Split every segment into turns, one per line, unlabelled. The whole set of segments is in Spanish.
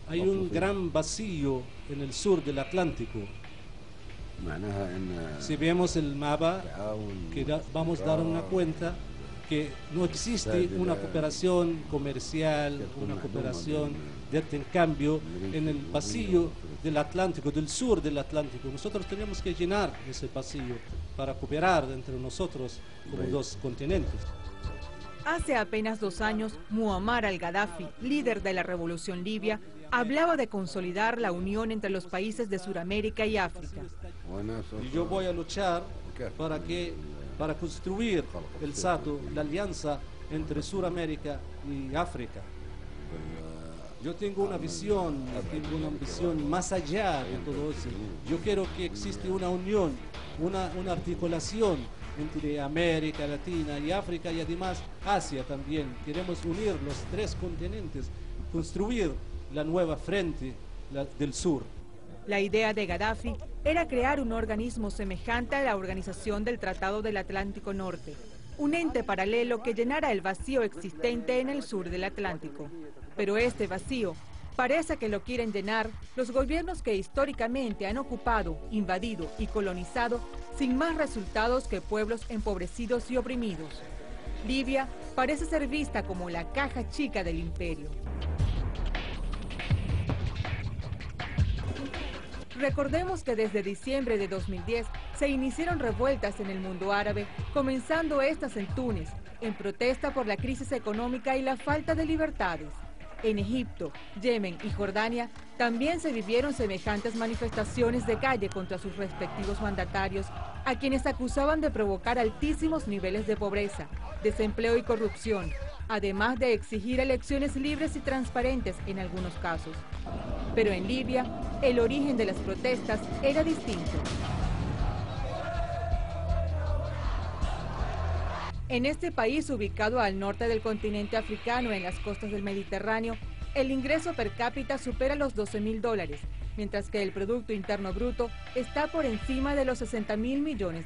Hay un gran vacío en el sur del Atlántico. Si vemos el mapa, vamos a dar una cuenta que no existe una cooperación comercial, una cooperación de intercambio en el vacío del Atlántico, del sur del Atlántico. Nosotros tenemos que llenar ese vacío para cooperar entre nosotros como dos continentes.
Hace apenas 2 años, Muammar al-Gaddafi, líder de la revolución libia, hablaba de consolidar la unión entre los países de Sudamérica y África.
Y yo voy a luchar para construir el SATO, la alianza entre Sudamérica y África. Yo tengo una visión, tengo una ambición más allá de todo eso. Yo quiero que exista una unión, una articulación entre América Latina y África y además Asia también. Queremos unir los 3 continentes, construir la nueva frente del sur.
La idea de Gaddafi era crear un organismo semejante a la Organización del Tratado del Atlántico Norte, un ente paralelo que llenara el vacío existente en el sur del Atlántico. Pero este vacío parece que lo quieren llenar los gobiernos que históricamente han ocupado, invadido y colonizado sin más resultados que pueblos empobrecidos y oprimidos. Libia parece ser vista como la caja chica del imperio. Recordemos que desde diciembre de 2010 se iniciaron revueltas en el mundo árabe, comenzando estas en Túnez, en protesta por la crisis económica y la falta de libertades. En Egipto, Yemen y Jordania también se vivieron semejantes manifestaciones de calle contra sus respectivos mandatarios, a quienes acusaban de provocar altísimos niveles de pobreza, desempleo y corrupción, además de exigir elecciones libres y transparentes en algunos casos. Pero en Libia, el origen de las protestas era distinto. En este país, ubicado al norte del continente africano, en las costas del Mediterráneo, el ingreso per cápita supera los $12.000, mientras que el Producto Interno Bruto está por encima de los $60.000 millones.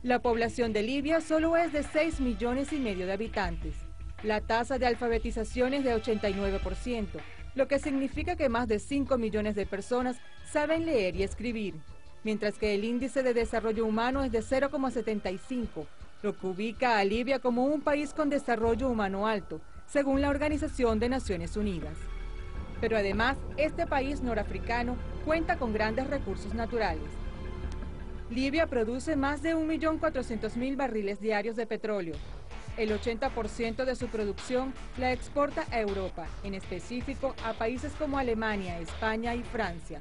La población de Libia solo es de 6,5 millones de habitantes. La tasa de alfabetización es de 89%, lo que significa que más de 5 millones de personas saben leer y escribir, mientras que el índice de desarrollo humano es de 0,75, lo que ubica a Libia como un país con desarrollo humano alto, según la Organización de Naciones Unidas. Pero además, este país norafricano cuenta con grandes recursos naturales. Libia produce más de 1.400.000 barriles diarios de petróleo. El 80% de su producción la exporta a Europa, en específico a países como Alemania, España y Francia.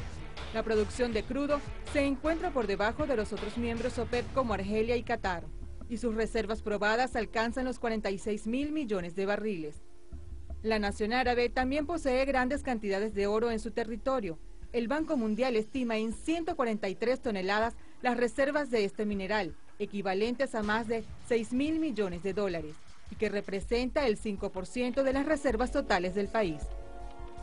La producción de crudo se encuentra por debajo de los otros miembros OPEP como Argelia y Qatar, y sus reservas probadas alcanzan los 46.000 millones de barriles. La nación árabe también posee grandes cantidades de oro en su territorio. El Banco Mundial estima en 143 toneladas las reservas de este mineral, equivalentes a más de $6.000 millones, y que representa el 5% de las reservas totales del país.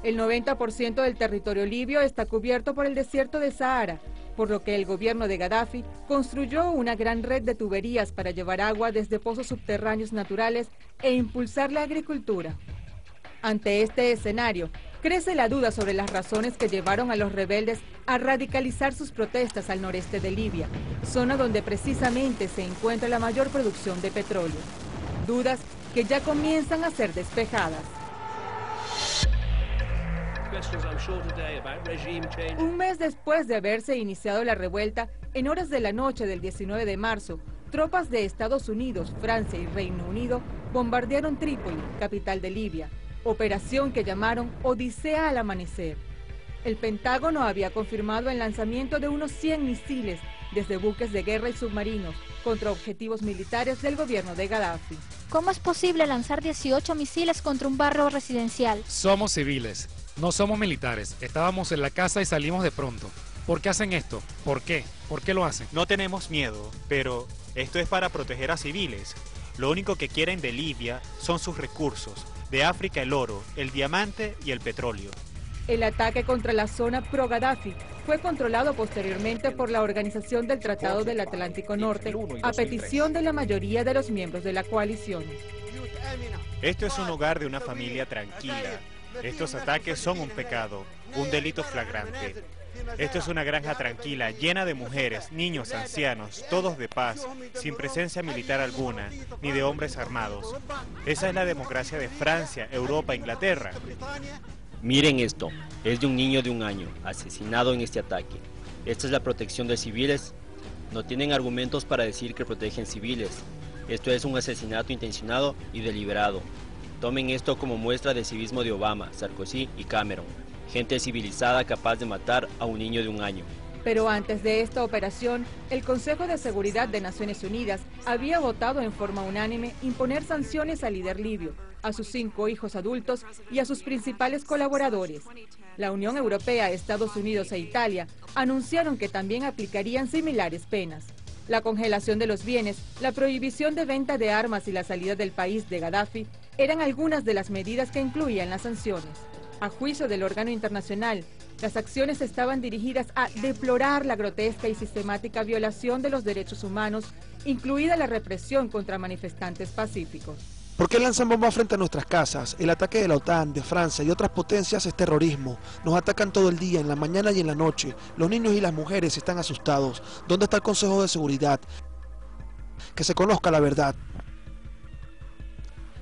El 90% del territorio libio está cubierto por el desierto de Sahara, por lo que el gobierno de Gaddafi construyó una gran red de tuberías para llevar agua desde pozos subterráneos naturales e impulsar la agricultura. Ante este escenario, crece la duda sobre las razones que llevaron a los rebeldes a radicalizar sus protestas al noreste de Libia, zona donde precisamente se encuentra la mayor producción de petróleo. Dudas que ya comienzan a ser despejadas. Un mes después de haberse iniciado la revuelta, en horas de la noche del 19 de marzo, tropas de Estados Unidos, Francia y Reino Unido bombardearon Trípoli, capital de Libia, operación que llamaron Odisea al amanecer. El Pentágono había confirmado el lanzamiento de unos 100 misiles desde buques de guerra y submarinos contra objetivos militares del gobierno de Gaddafi.
¿Cómo es posible lanzar 18 misiles contra un barrio residencial?
Somos civiles, no somos militares. Estábamos en la casa y salimos de pronto. ¿Por qué hacen esto? ¿Por qué? ¿Por qué lo hacen?
No tenemos miedo, pero esto es para proteger a civiles. Lo único que quieren de Libia son sus recursos. De África el oro, el diamante y el petróleo.
El ataque contra la zona pro-Gaddafi fue controlado posteriormente por la Organización del Tratado del Atlántico Norte, a petición de la mayoría de los miembros de la coalición.
Esto es un hogar de una familia tranquila. Estos ataques son un pecado, un delito flagrante. Esto es una granja tranquila, llena de mujeres, niños, ancianos, todos de paz, sin presencia militar alguna, ni de hombres armados. Esa es la democracia de Francia, Europa, Inglaterra.
Miren esto, es de un niño de 1 año, asesinado en este ataque. ¿Esta es la protección de civiles? No tienen argumentos para decir que protegen civiles. Esto es un asesinato intencionado y deliberado. Tomen esto como muestra de civismo de Obama, Sarkozy y Cameron. Gente civilizada capaz de matar a un niño de 1 año.
Pero antes de esta operación, el Consejo de Seguridad de Naciones Unidas había votado en forma unánime imponer sanciones al líder libio, a sus 5 hijos adultos y a sus principales colaboradores. La Unión Europea, Estados Unidos e Italia anunciaron que también aplicarían similares penas. La congelación de los bienes, la prohibición de venta de armas y la salida del país de Gaddafi eran algunas de las medidas que incluían las sanciones. A juicio del órgano internacional, las acciones estaban dirigidas a deplorar la grotesca y sistemática violación de los derechos humanos, incluida la represión contra manifestantes pacíficos.
¿Por qué lanzan bombas frente a nuestras casas? El ataque de la OTAN, de Francia y otras potencias es terrorismo. Nos atacan todo el día, en la mañana y en la noche. Los niños y las mujeres están asustados. ¿Dónde está el Consejo de Seguridad? Que se conozca la verdad.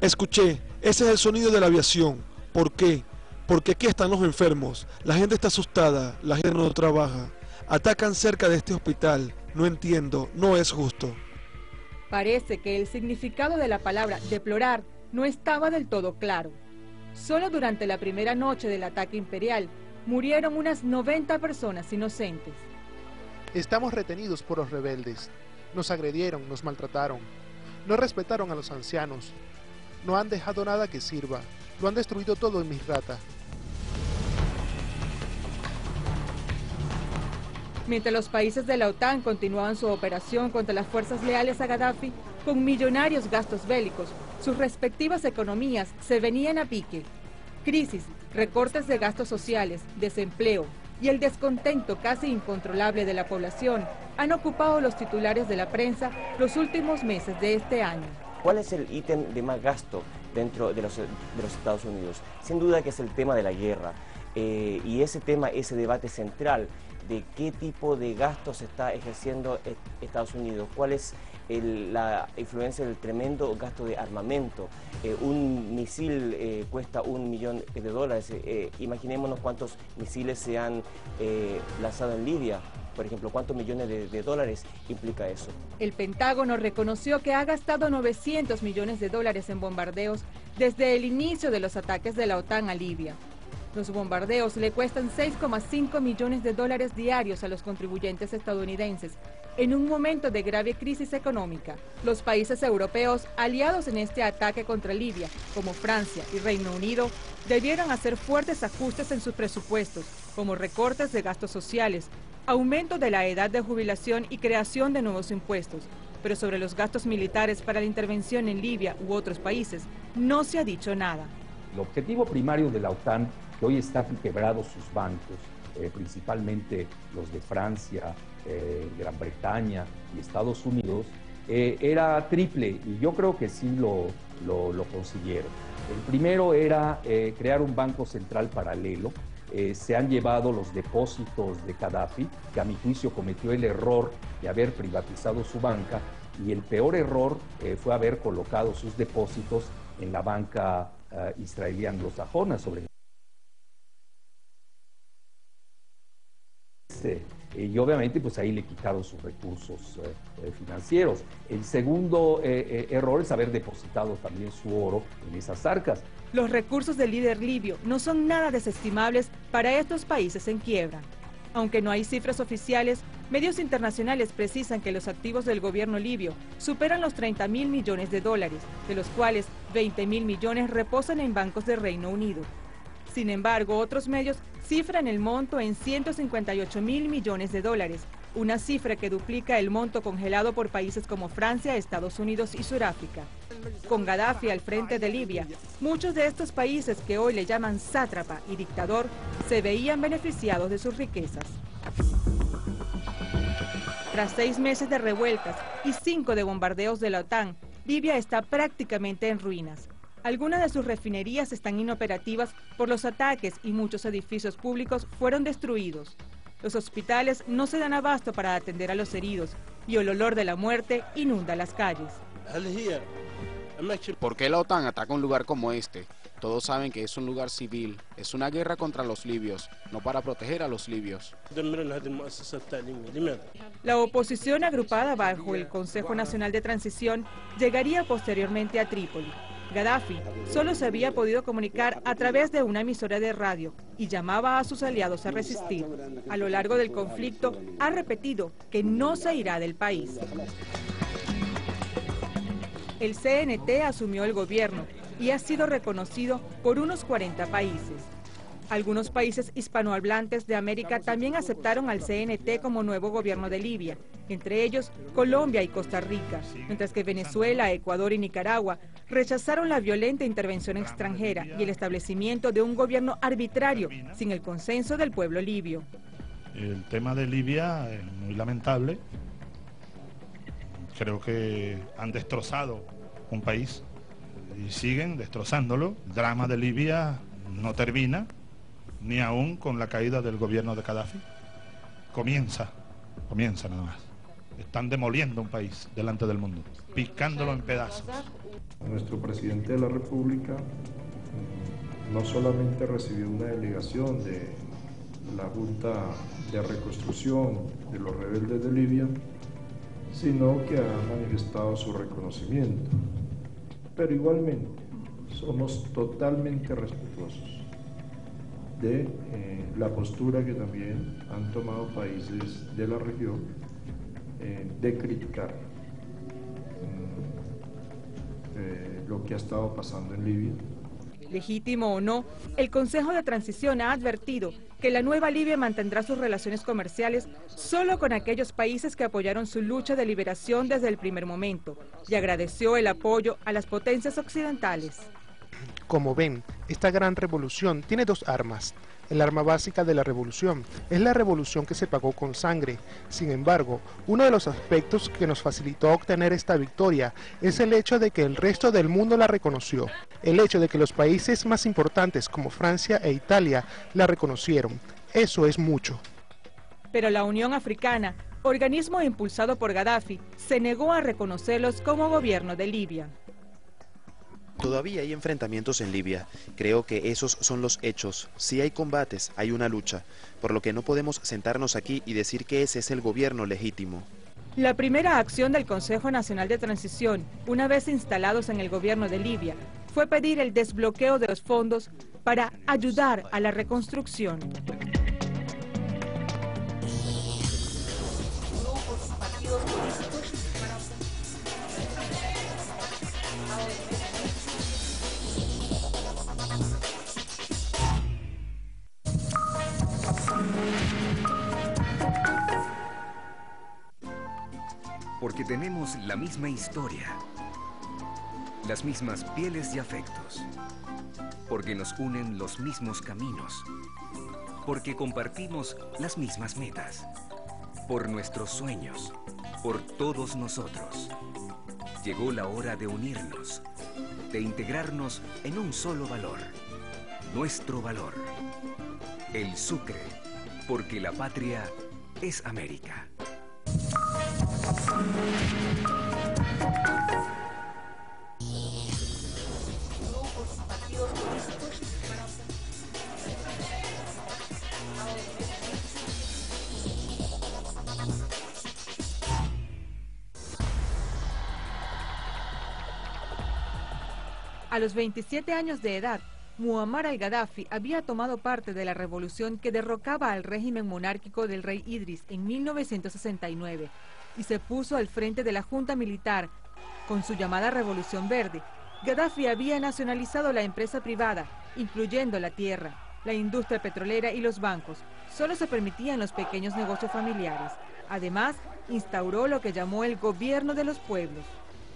Escuché, ese es el sonido de la aviación. ¿Por qué? Porque aquí están los enfermos. La gente está asustada, la gente no trabaja. Atacan cerca de este hospital. No entiendo, no es justo.
Parece que el significado de la palabra deplorar no estaba del todo claro. Solo durante la primera noche del ataque imperial murieron unas 90 personas inocentes.
Estamos retenidos por los rebeldes. Nos agredieron, nos maltrataron. No respetaron a los ancianos. No han dejado nada que sirva. Lo han destruido todo en Misrata.
Mientras los países de la OTAN continuaban su operación contra las fuerzas leales a Gaddafi, con millonarios gastos bélicos, sus respectivas economías se venían a pique. Crisis, recortes de gastos sociales, desempleo y el descontento casi incontrolable de la población han ocupado los titulares de la prensa los últimos meses de este año.
¿Cuál es el ítem de más gasto dentro de los Estados Unidos? Sin duda que es el tema de la guerra. Y ese tema, ese debate central de qué tipo de gastos está ejerciendo Estados Unidos, cuál es la influencia del tremendo gasto de armamento. Un misil cuesta $1 millón. Imaginémonos cuántos misiles se han lanzado en Libia. Por ejemplo, ¿cuántos millones de dólares implica eso?
El Pentágono reconoció que ha gastado $900 millones en bombardeos desde el inicio de los ataques de la OTAN a Libia. Los bombardeos le cuestan $6,5 millones diarios a los contribuyentes estadounidenses, en un momento de grave crisis económica. Los países europeos aliados en este ataque contra Libia, como Francia y Reino Unido, debieron hacer fuertes ajustes en sus presupuestos, como recortes de gastos sociales, aumento de la edad de jubilación y creación de nuevos impuestos. Pero sobre los gastos militares para la intervención en Libia u otros países, no se ha dicho nada.
El objetivo primario de la OTAN, que hoy están quebrados sus bancos, principalmente los de Francia, Gran Bretaña y Estados Unidos, era triple, y yo creo que sí lo consiguieron. El primero era crear un banco central paralelo. Se han llevado los depósitos de Gaddafi, que a mi juicio cometió el error de haber privatizado su banca, y el peor error fue haber colocado sus depósitos en la banca israelí anglosajona y obviamente pues ahí le quitaron sus recursos financieros. El segundo error es haber depositado también su oro en esas arcas.
Los recursos del líder libio no son nada desestimables para estos países en quiebra. Aunque no hay cifras oficiales, medios internacionales precisan que los activos del gobierno libio superan los $30.000 millones, de los cuales $20.000 millones reposan en bancos del Reino Unido. Sin embargo, otros medios cifran el monto en $158.000 millones, una cifra que duplica el monto congelado por países como Francia, Estados Unidos y Sudáfrica. Con Gaddafi al frente de Libia, muchos de estos países que hoy le llaman sátrapa y dictador se veían beneficiados de sus riquezas. Tras 6 meses de revueltas y 5 de bombardeos de la OTAN, Libia está prácticamente en ruinas. Algunas de sus refinerías están inoperativas por los ataques y muchos edificios públicos fueron destruidos. Los hospitales no se dan abasto para atender a los heridos y el olor de la muerte inunda las calles.
¿Por qué la OTAN ataca un lugar como este? Todos saben que es un lugar civil, es una guerra contra los libios, no para proteger a los libios.
La oposición agrupada bajo el Consejo Nacional de Transición llegaría posteriormente a Trípoli. Gaddafi solo se había podido comunicar a través de una emisora de radio y llamaba a sus aliados a resistir. A lo largo del conflicto ha repetido que no se irá del país. El CNT asumió el gobierno y ha sido reconocido por unos 40 países. Algunos países hispanohablantes de América también aceptaron al CNT como nuevo gobierno de Libia, entre ellos Colombia y Costa Rica, mientras que Venezuela, Ecuador y Nicaragua rechazaron la violenta intervención extranjera y el establecimiento de un gobierno arbitrario sin el consenso del pueblo libio.
El tema de Libia es muy lamentable. Creo que han destrozado un país y siguen destrozándolo. El drama de Libia no termina, ni aún con la caída del gobierno de Gaddafi. Comienza nada más. Están demoliendo un país delante del mundo, picándolo en pedazos.
Nuestro presidente de la República no solamente recibió una delegación de la Junta de Reconstrucción de los rebeldes de Libia, sino que ha manifestado su reconocimiento. Pero igualmente somos totalmente respetuosos de la postura que también han tomado países de la región de criticar lo que ha estado pasando en Libia.
Legítimo o no, el Consejo de Transición ha advertido que la nueva Libia mantendrá sus relaciones comerciales solo con aquellos países que apoyaron su lucha de liberación desde el primer momento y agradeció el apoyo a las potencias occidentales.
Como ven, esta gran revolución tiene dos armas. El arma básica de la revolución es la revolución que se pagó con sangre. Sin embargo, uno de los aspectos que nos facilitó obtener esta victoria es el hecho de que el resto del mundo la reconoció. El hecho de que los países más importantes como Francia e Italia la reconocieron. Eso es mucho.
Pero la Unión Africana, organismo impulsado por Gaddafi, se negó a reconocerlos como gobierno de Libia.
Todavía hay enfrentamientos en Libia. Creo que esos son los hechos. Si hay combates, hay una lucha, por lo que no podemos sentarnos aquí y decir que ese es el gobierno legítimo.
La primera acción del Consejo Nacional de Transición, una vez instalados en el gobierno de Libia, fue pedir el desbloqueo de los fondos para ayudar a la reconstrucción.
Porque tenemos la misma historia, las mismas pieles y afectos, porque nos unen los mismos caminos, porque compartimos las mismas metas, por nuestros sueños, por todos nosotros. Llegó la hora de unirnos, de integrarnos en un solo valor, nuestro valor, el Sucre, porque la patria es América.
A los 27 años de edad, Muammar al-Gaddafi había tomado parte de la revolución que derrocaba al régimen monárquico del rey Idris en 1969 y se puso al frente de la junta militar. Con su llamada Revolución Verde, Gaddafi había nacionalizado la empresa privada, incluyendo la tierra, la industria petrolera y los bancos. Solo se permitían los pequeños negocios familiares. Además, instauró lo que llamó el gobierno de los pueblos.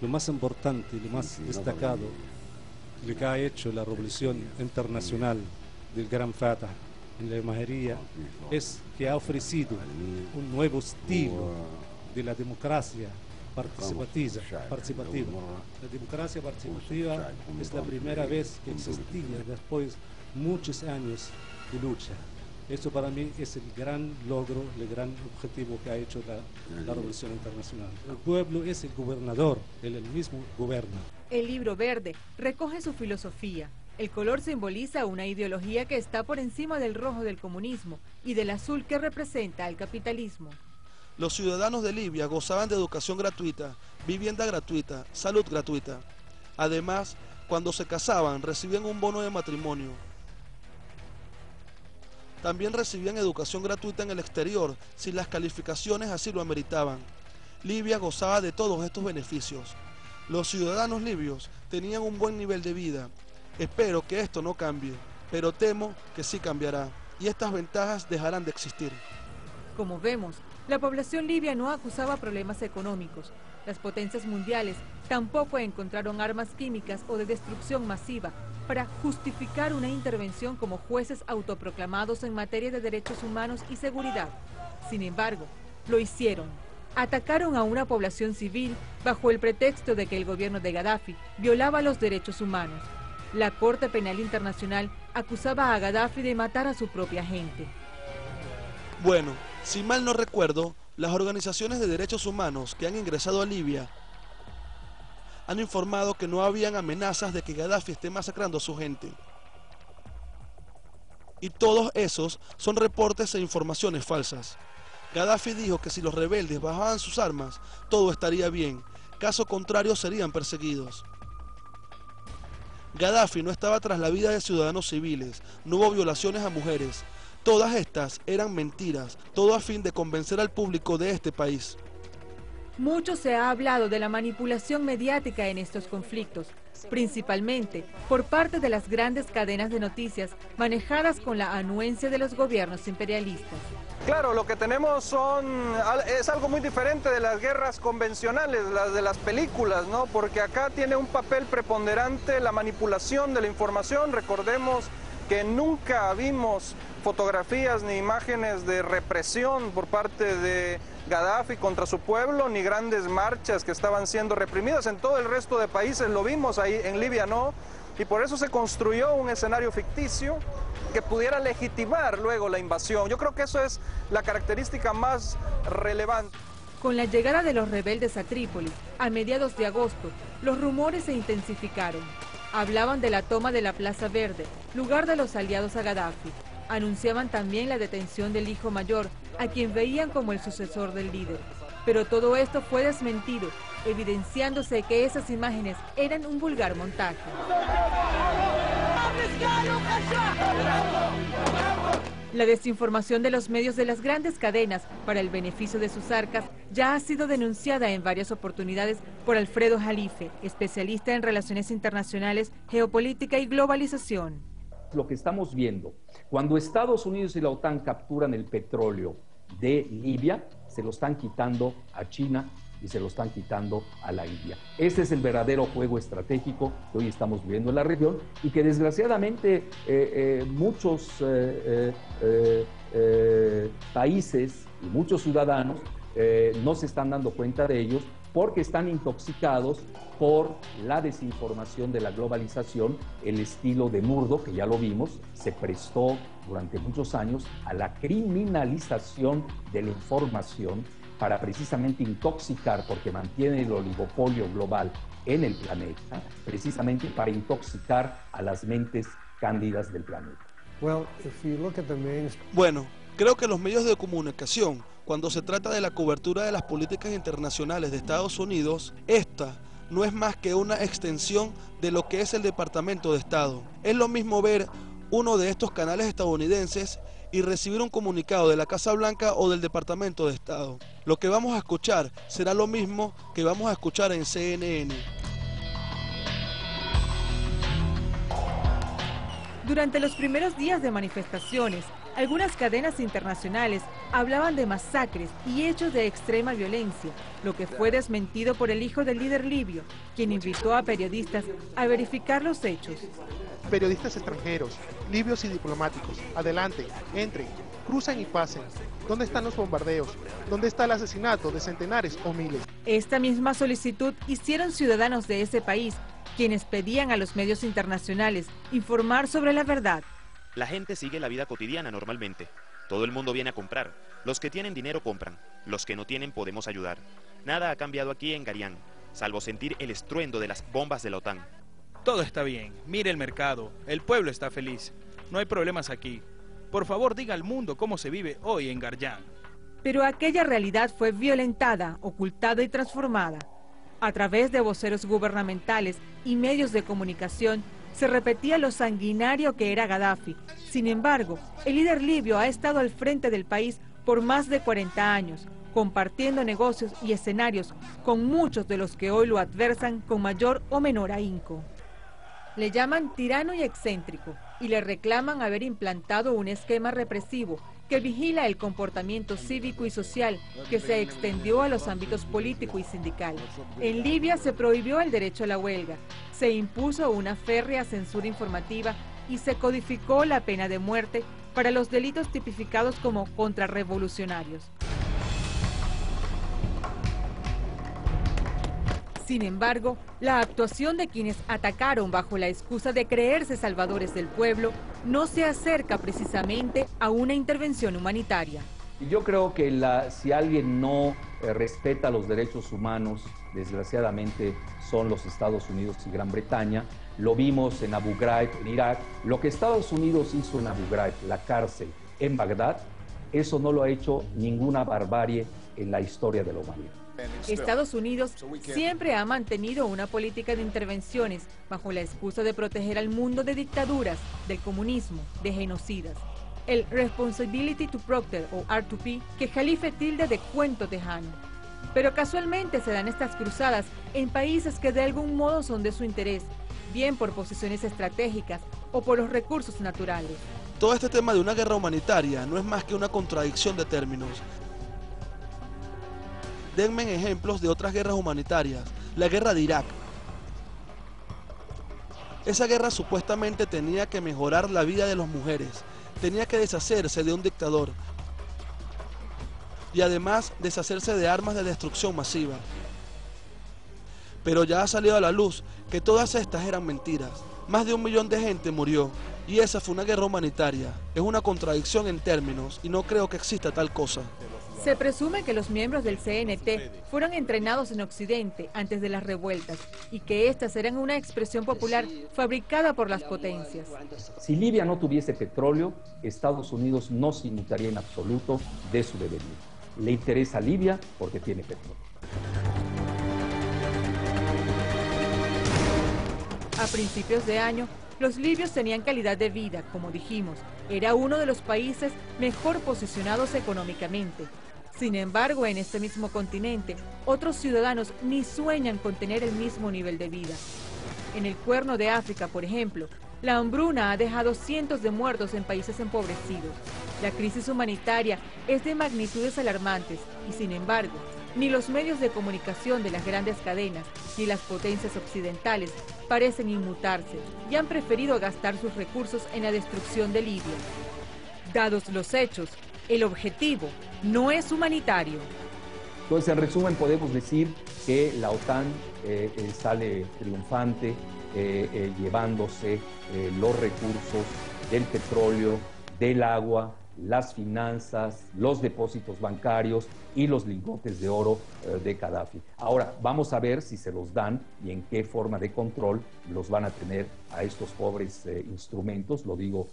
Lo más importante y lo más destacado lo que ha hecho la revolución internacional del Gran Fatah en la imagería es que ha ofrecido un nuevo estilo de la democracia participativa. La democracia participativa es la primera vez que existía después de muchos años de lucha. Eso para mí es el gran logro, el gran objetivo que ha hecho la Revolución Internacional. El pueblo es el gobernador, él mismo gobierna.
El libro verde recoge su filosofía. El color simboliza una ideología que está por encima del rojo del comunismo y del azul que representa al capitalismo.
Los ciudadanos de Libia gozaban de educación gratuita, vivienda gratuita, salud gratuita. Además, cuando se casaban, recibían un bono de matrimonio. También recibían educación gratuita en el exterior, si las calificaciones así lo ameritaban. Libia gozaba de todos estos beneficios. Los ciudadanos libios tenían un buen nivel de vida. Espero que esto no cambie, pero temo que sí cambiará, y estas ventajas dejarán de existir.
Como vemos, la población libia no acusaba problemas económicos. Las potencias mundiales tampoco encontraron armas químicas o de destrucción masiva para justificar una intervención como jueces autoproclamados en materia de derechos humanos y seguridad. Sin embargo, lo hicieron. Atacaron a una población civil bajo el pretexto de que el gobierno de Gaddafi violaba los derechos humanos. La Corte Penal Internacional acusaba a Gaddafi de matar a su propia gente.
Bueno, si mal no recuerdo, las organizaciones de derechos humanos que han ingresado a Libia han informado que no habían amenazas de que Gaddafi esté masacrando a su gente. Y todos esos son reportes e informaciones falsas. Gaddafi dijo que si los rebeldes bajaban sus armas, todo estaría bien, caso contrario serían perseguidos. Gaddafi no estaba tras la vida de ciudadanos civiles, no hubo violaciones a mujeres. Todas estas eran mentiras, todo a fin de convencer al público de este país.
Mucho se ha hablado de la manipulación mediática en estos conflictos, principalmente por parte de las grandes cadenas de noticias manejadas con la anuencia de los gobiernos imperialistas.
Claro, lo que tenemos es algo muy diferente de las guerras convencionales, las de las películas, ¿no? Porque acá tiene un papel preponderante la manipulación de la información. Recordemos que nunca vimos fotografías ni imágenes de represión por parte de Gaddafi contra su pueblo, ni grandes marchas que estaban siendo reprimidas. En todo el resto de países lo vimos, ahí en Libia no, y por eso se construyó un escenario ficticio que pudiera legitimar luego la invasión. Yo creo que eso es la característica más relevante.
Con la llegada de los rebeldes a Trípoli, a mediados de agosto, los rumores se intensificaron. Hablaban de la toma de la Plaza Verde, lugar de los aliados a Gaddafi. Anunciaban también la detención del hijo mayor, a quien veían como el sucesor del líder. Pero todo esto fue desmentido, evidenciándose que esas imágenes eran un vulgar montaje. La desinformación de los medios de las grandes cadenas para el beneficio de sus arcas ya ha sido denunciada en varias oportunidades por Alfredo Jalife, especialista en relaciones internacionales, geopolítica y globalización.
Lo que estamos viendo, cuando Estados Unidos y la OTAN capturan el petróleo de Libia, se lo están quitando a China y se lo están quitando a la India. Ese es el verdadero juego estratégico que hoy estamos viviendo en la región y que desgraciadamente muchos países y muchos ciudadanos no se están dando cuenta de ellos porque están intoxicados por la desinformación de la globalización. El estilo de Murdoch, que ya lo vimos, se prestó durante muchos años a la criminalización de la información para precisamente intoxicar, porque mantiene el oligopolio global en el planeta, precisamente para intoxicar a las mentes cándidas del planeta.
Bueno, creo que los medios de comunicación, cuando se trata de la cobertura de las políticas internacionales de Estados Unidos, esta no es más que una extensión de lo que es el Departamento de Estado. Es lo mismo ver uno de estos canales estadounidenses y recibir un comunicado de la Casa Blanca o del Departamento de Estado. Lo que vamos a escuchar será lo mismo que vamos a escuchar en CNN.
Durante los primeros días de manifestaciones, algunas cadenas internacionales hablaban de masacres y hechos de extrema violencia, lo que fue desmentido por el hijo del líder libio, quien invitó a periodistas a verificar los hechos.
Periodistas extranjeros, libios y diplomáticos, adelante, entren, crucen y pasen. ¿Dónde están los bombardeos? ¿Dónde está el asesinato de centenares o miles?
Esta misma solicitud hicieron ciudadanos de ese país, quienes pedían a los medios internacionales informar sobre la verdad.
La gente sigue la vida cotidiana normalmente. Todo el mundo viene a comprar. Los que tienen dinero compran. Los que no tienen podemos ayudar. Nada ha cambiado aquí en Garián, salvo sentir el estruendo de las bombas de la OTAN.
Todo está bien. Mire el mercado. El pueblo está feliz. No hay problemas aquí. Por favor, diga al mundo cómo se vive hoy en Garián.
Pero aquella realidad fue violentada, ocultada y transformada. A través de voceros gubernamentales y medios de comunicación, se repetía lo sanguinario que era Gaddafi. Sin embargo, el líder libio ha estado al frente del país por más de 40 años, compartiendo negocios y escenarios con muchos de los que hoy lo adversan con mayor o menor ahínco. Le llaman tirano y excéntrico y le reclaman haber implantado un esquema represivo que vigila el comportamiento cívico y social que se extendió a los ámbitos político y sindical. En Libia se prohibió el derecho a la huelga, se impuso una férrea censura informativa y se codificó la pena de muerte para los delitos tipificados como contrarrevolucionarios. Sin embargo, la actuación de quienes atacaron bajo la excusa de creerse salvadores del pueblo no se acerca precisamente a una intervención humanitaria.
Yo creo que si alguien no respeta los derechos humanos, desgraciadamente son los Estados Unidos y Gran Bretaña. Lo vimos en Abu Ghraib, en Irak. Lo que Estados Unidos hizo en Abu Ghraib, la cárcel en Bagdad, eso no lo ha hecho ninguna barbarie en la historia de la humanidad.
Estados Unidos siempre ha mantenido una política de intervenciones bajo la excusa de proteger al mundo de dictaduras, del comunismo, de genocidas. El Responsibility to Protect o R2P que Jalife tilde de cuento tejano. Pero casualmente se dan estas cruzadas en países que de algún modo son de su interés, bien por posiciones estratégicas o por los recursos naturales.
Todo este tema de una guerra humanitaria no es más que una contradicción de términos. Denme ejemplos de otras guerras humanitarias. La guerra de Irak. Esa guerra supuestamente tenía que mejorar la vida de las mujeres, tenía que deshacerse de un dictador y además deshacerse de armas de destrucción masiva. Pero ya ha salido a la luz que todas estas eran mentiras. Más de 1 millón de gente murió y esa fue una guerra humanitaria. Es una contradicción en términos y no creo que exista tal cosa.
Se presume que los miembros del CNT fueron entrenados en Occidente antes de las revueltas y que estas eran una expresión popular fabricada por las potencias.
Si Libia no tuviese petróleo, Estados Unidos no se inmutaría en absoluto de su devenir. Le interesa a Libia porque tiene petróleo.
A principios de año, los libios tenían calidad de vida, como dijimos. Era uno de los países mejor posicionados económicamente. Sin embargo, en este mismo continente, otros ciudadanos ni sueñan con tener el mismo nivel de vida. En el Cuerno de África, por ejemplo, la hambruna ha dejado cientos de muertos en países empobrecidos. La crisis humanitaria es de magnitudes alarmantes y, sin embargo, ni los medios de comunicación de las grandes cadenas ni las potencias occidentales parecen inmutarse y han preferido gastar sus recursos en la destrucción de Libia. Dados los hechos, el objetivo no es humanitario.
Entonces, en resumen, podemos decir que la OTAN sale triunfante, llevándose los recursos del petróleo, del agua, las finanzas, los depósitos bancarios y los lingotes de oro de Gaddafi. Ahora, vamos a ver si se los dan y en qué forma de control los van a tener a estos pobres instrumentos, lo digo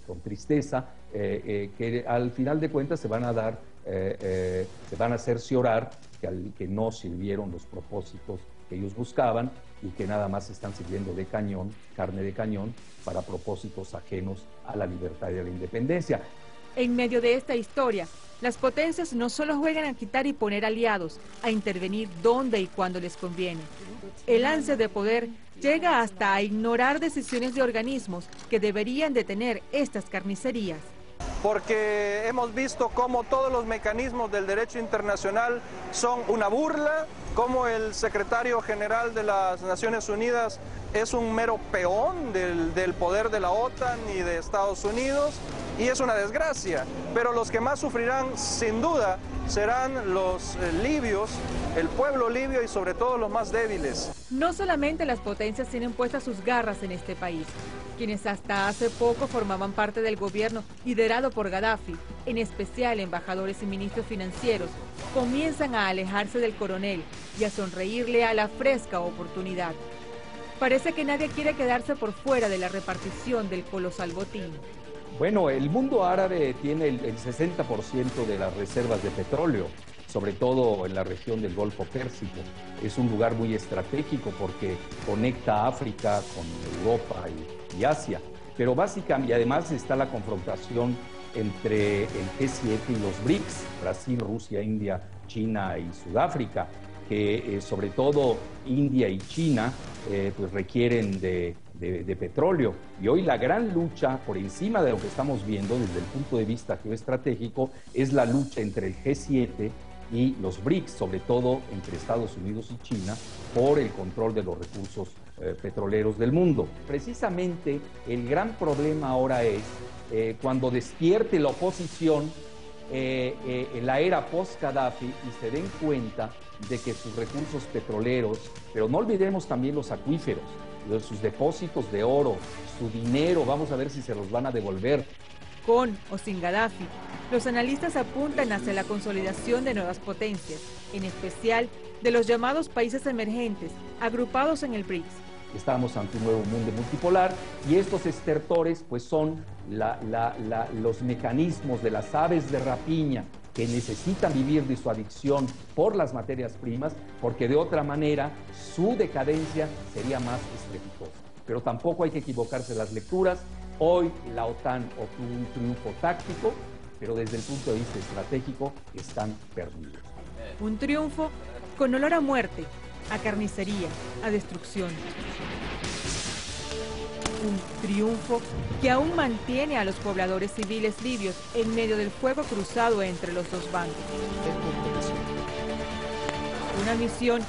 con tristeza, que al final de cuentas se van a dar, se van a cerciorar que no sirvieron los propósitos que ellos buscaban y que nada más están sirviendo de cañón, carne de cañón, para propósitos ajenos a la libertad y a la independencia.
En medio de esta historia, las potencias no solo juegan a quitar y poner aliados, a intervenir donde y cuando les conviene. El ansia de poder llega hasta a ignorar decisiones de organismos que deberían detener estas carnicerías.
Porque hemos visto cómo todos los mecanismos del derecho internacional son una burla, como el secretario general de las Naciones Unidas es un mero peón del poder de la OTAN y de Estados Unidos, y es una desgracia, pero los que más sufrirán sin duda serán los libios, el pueblo libio y sobre todo los más débiles.
No solamente las potencias tienen puestas sus garras en este país. Quienes hasta hace poco formaban parte del gobierno liderado por Gaddafi, en especial embajadores y ministros financieros, comienzan a alejarse del coronel y a sonreírle a la fresca oportunidad. Parece que nadie quiere quedarse por fuera de la repartición del colosal botín.
Bueno, el mundo árabe tiene el 60% de las reservas de petróleo, sobre todo en la región del Golfo Pérsico. Es un lugar muy estratégico porque conecta África con Europa y Asia. Pero básicamente, y además está la confrontación entre el G7 y los BRICS, Brasil, Rusia, India, China y Sudáfrica, que sobre todo India y China pues requieren de petróleo. Y hoy la gran lucha, por encima de lo que estamos viendo desde el punto de vista geoestratégico, es la lucha entre el G7 y los BRICS, sobre todo entre Estados Unidos y China, por el control de los recursos petroleros del mundo. Precisamente el gran problema ahora es cuando despierte la oposición en la era post-Gaddafi y se den cuenta de que sus recursos petroleros, pero no olvidemos también los acuíferos, sus depósitos de oro, su dinero, vamos a ver si se los van a devolver.
Con o sin Gaddafi, los analistas apuntan hacia la consolidación de nuevas potencias, en especial de los llamados países emergentes, agrupados en el BRICS.
Estamos ante un nuevo mundo multipolar y estos estertores pues son los mecanismos de las aves de rapiña que necesitan vivir de su adicción por las materias primas, porque de otra manera su decadencia sería más estrepitosa. Pero tampoco hay que equivocarse en las lecturas. Hoy la OTAN obtuvo un triunfo táctico, pero desde el punto de vista estratégico están perdidos.
Un triunfo con olor a muerte, a carnicería, a destrucción. Un triunfo que aún mantiene a los pobladores civiles libios en medio del fuego cruzado entre los dos bandos. Una misión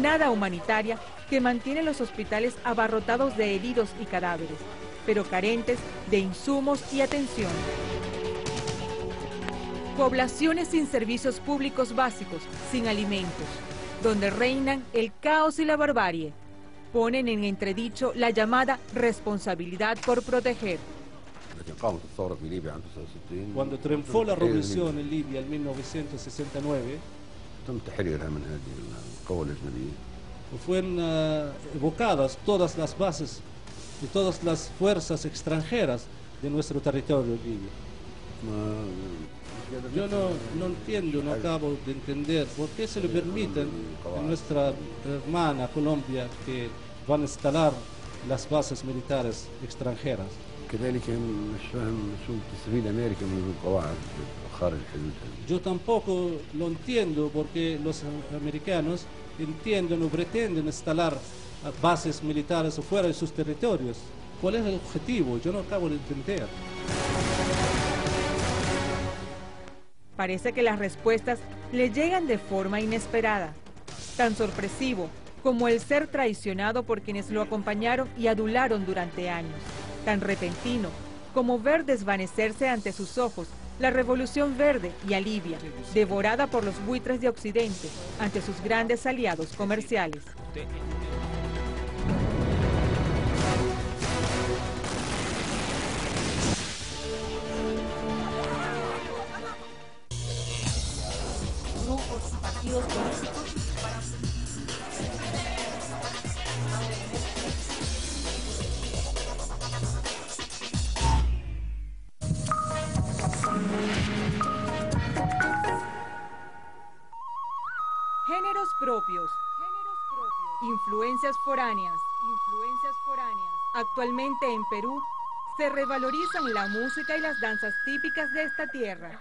nada humanitaria que mantiene los hospitales abarrotados de heridos y cadáveres, pero carentes de insumos y atención. Poblaciones sin servicios públicos básicos, sin alimentos, donde reinan el caos y la barbarie, ponen en entredicho la llamada responsabilidad por proteger.
Cuando triunfó la revolución en Libia en 1969, fueron evocadas todas las bases y todas las fuerzas extranjeras de nuestro territorio libio. Yo no entiendo, no acabo de entender por qué se le permiten a nuestra hermana Colombia que van a instalar las bases militares extranjeras. Yo tampoco lo entiendo porque los americanos entienden o pretenden instalar bases militares fuera de sus territorios. ¿Cuál es el objetivo? Yo no acabo de entender.
Parece que las respuestas le llegan de forma inesperada, tan sorpresivo como el ser traicionado por quienes lo acompañaron y adularon durante años, tan repentino como ver desvanecerse ante sus ojos la Revolución Verde y a Libia, devorada por los buitres de Occidente ante sus grandes aliados comerciales.
Grupos y partidos políticos
Géneros propios. Influencias foráneas. Actualmente en Perú se revalorizan la música y las danzas típicas de esta tierra.